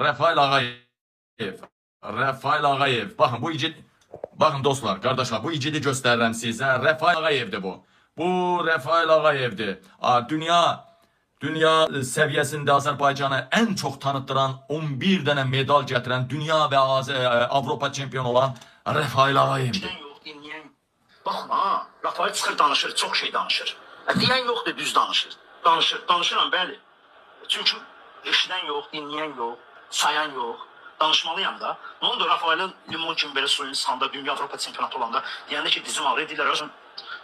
Rafael Ağayev. Rafael Ağayev. Bakın bu igid, bakın dostlar, kardeşler, bu igidi gösterirəm sizə. Rafael Ağayevdir bu. Bu Rafael Ağayevdir. Dünya səviyyəsində Azərbaycanı ən çox tanıttıran, 11 dənə medal gətirən, dünya və Avropa çempionu olan Rafael Ağayevdir. Yox, dinləyən. Baxın ha, Rafael çıxır danışır, çox şey danışır. Deyən yoxdur, düz danışır. Danışıram, bəli. Çünki eşidən yox, dinləyən yox, sayan yox. Danışmalıyam da. Ne oldu Rafael'in limon kimi belə suyun sanda dünya Avropa çempionatı olanda deyəndə ki dizim ağrı deyirlər, özün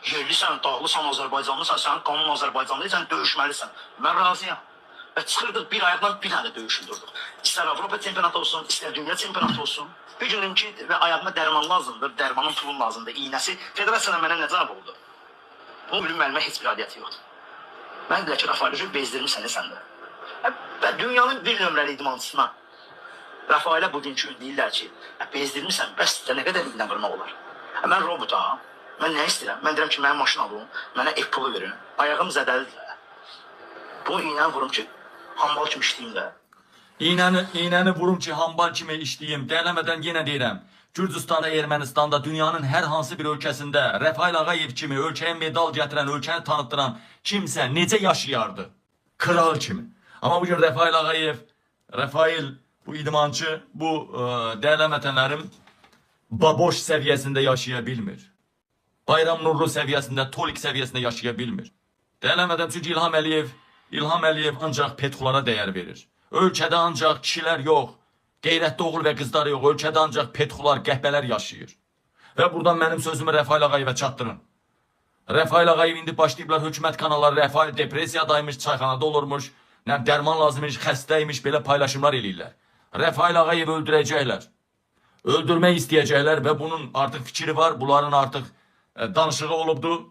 yerlisən, dağlısan, Azərbaycanlısan, sənin qanun Azərbaycanlı, sən döyüşməlisən. Mən razıyam. Və çıxırdıq bir ayaqdan bir dənə döyüşün durduq. İstər Avropa çempionatı olsun, istər dünya çempionatı olsun. Bir günüm ki və ayağıma dərman lazımdır, dərmanın pulun lazımdır, iynəsi. Federasiyadan mənə nə cavab oldu? Bu bölüm müəllimə heç bir adiyyəti yoxdur. Mən deyirəm ki, Rafael'i bezdirmişsən sən də. Və dünyanın bir nömrəli idmançısına Rafael'e bugünkü gün deyirlər ki, bezdirmişsən, bəs də nə qədər iynə vurmaq olar? Mən robotam, mən nə istəyirəm? Mən deyirəm ki, mənim maşın alın, mənə Apple-ı verin, ayağım zədəlidir. Bu iynəni vurum ki, hambal kimi işləyim də. İynəni vurum ki, hambal kimi işləyim. Dəyələmədən yenə deyirəm. Gürcüstanda, Ermənistanda, dünyanın hər hansı bir ölkəsində Rafael Ağayev kimi ölkəyə medal gətirən, ölkəni tanıttıran kimsə necə yaşayardı? Kral kimi. Amma bugün Rafael Ağayev, bu idmançı, bu değerli vətənlərim, baboş səviyyəsində yaşaya bilmir. Bayram Nurlu səviyyəsində, Tolik səviyyəsində yaşaya bilmir. Değerli vətənlərim, çünki İlham Əliyev ancaq petxulara dəyər verir. Ölkədə ancaq kişilər yox, qeyrətli oğul və qızlar yox, ölkədə ancaq petxular, qəhbələr yaşayır. Və buradan mənim sözümü Rafael Ağayevə çatdırın. Rafael Ağayev indi başlayıblar hökumət kanalları, Rafael depressiyadaymış, çayxanada olurmuş, dərman lazımmış, xəstəymiş, belə paylaşımlar eləyirlər. Rafael Ağayev öldürəcəklər. Öldürmək istəyəcəklər və bunun artıq fikri var. Bunların artıq danışığı olubdu.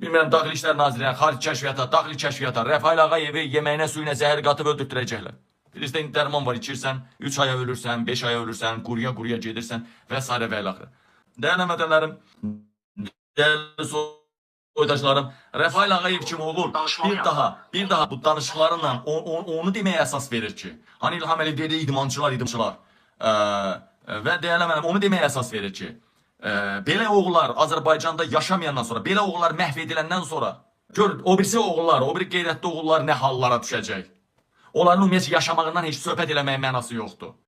Bilmirəm, Daxili İşlər Nazirliyinə, Xarici Kəşfiyyata, Daxili Kəşfiyyata Rafael Ağayevi yeməyinə, suyuna zəhər qatıb öldürtürəcəklər. Bilirsən, dərman var, içirsən, 3 aya ölürsən, 5 aya ölürsən, quruya gedirsən və s. və ilaxırı. Dəyərli vətənlərim, dəyərli soydaşlarım, Rafael Ağayev kimi oğul bir daha bu danışıqlarınla onu deməyə əsas verir ki, hani İlham Əliyev dedi, idmançılar və dəyərli mənim onu deməyə əsas verir ki, belə oğullar Azərbaycanda yaşamayandan sonra, belə oğullar məhv ediləndən sonra, gör, o birisi oğullar, o bir qeyrətli oğullar nə hallara düşəcək. Onların ümumiyyətlə yaşamağından heç söhbət eləməyə mənası yoxdur.